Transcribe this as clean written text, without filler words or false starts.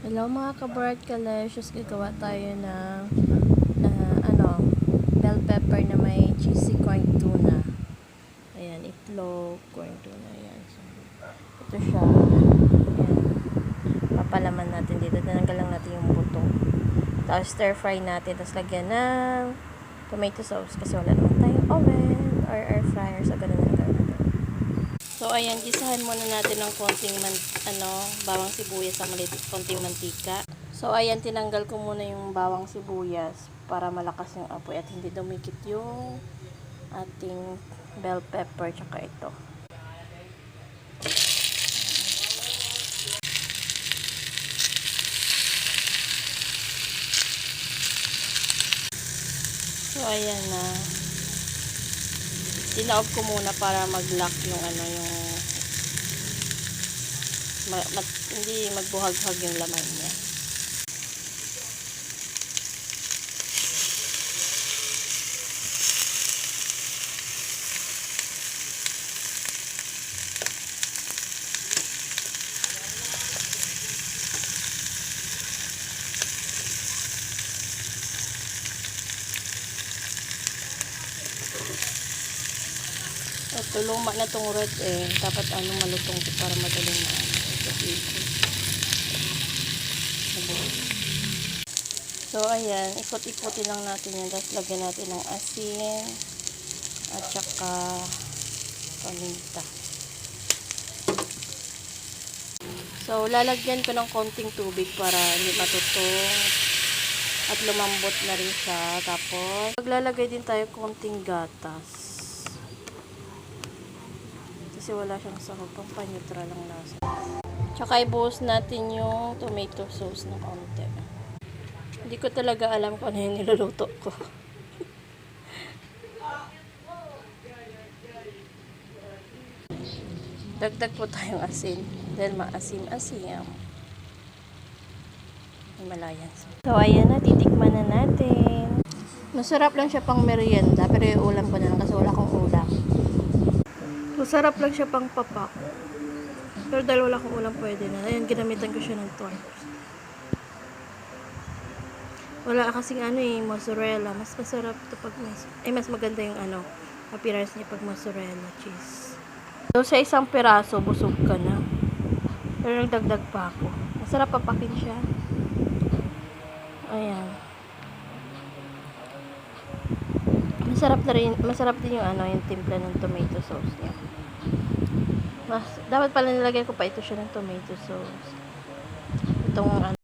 Hello mga ka-Bright Kalicious, gagawa tayo ng bell pepper na may cheesy corn tuna. Ayan, itlog, corn tuna, ayan. So, ito siya. Ayan. Papalaman natin dito. Tinanggal lang natin yung buto. Tapos stir fry natin. Tapos lagyan ng tomato sauce kasi wala naman tayong oven or air fryer. So, ganun na lang natin. So, ayan, gisahan muna natin ng konting bawang sibuyas sa maliit, konting mantika. So, ayan, tinanggal ko muna yung bawang sibuyas para malakas yung apoy at hindi dumikit yung ating bell pepper tsaka ito. So, ayan na. Tinaob ko muna para mag-lock yung hindi magbuhag-hag yung laman niya. Ito, luma na tong red dapat malutong para madaling So, ayan, ikot-ikutin lang natin yan. Tapos, lagyan natin ng asin at saka paminta. So, lalagyan ko ng konting tubig para hindi matutong at lumambot na rin siya. Tapos, maglalagay din tayo konting gatas. Kasi wala siyang sahog. Pampa-neutral lang lasa. Tsaka, ibuhos natin yung tomato sauce na konti. Hindi ko talaga alam kung ano yung niluluto ko. Dagdag po tayong asin. Dahil maasim-asim. Himalayan. So, ayan na. Titikman na natin. Masarap lang siya pang merienda. Pero yung ulam ko na lang kasi wala akong ulam. Masarap lang siya pang papak. Pero dahil wala akong ulam pwede na. Ayan, ginamitan ko siya ng torch. Wala kasing mozzarella. Mas masarap ito pag mas maganda yung appearance niya pag mozzarella cheese. So, sa isang piraso, busog ka na. Pero nagdagdag pa ako. Masarap papakin siya. Ayan. Masarap din yung timpla ng tomato sauce niya. Dapat pala nilagay ko pa ito siya ng tomato sauce. Itong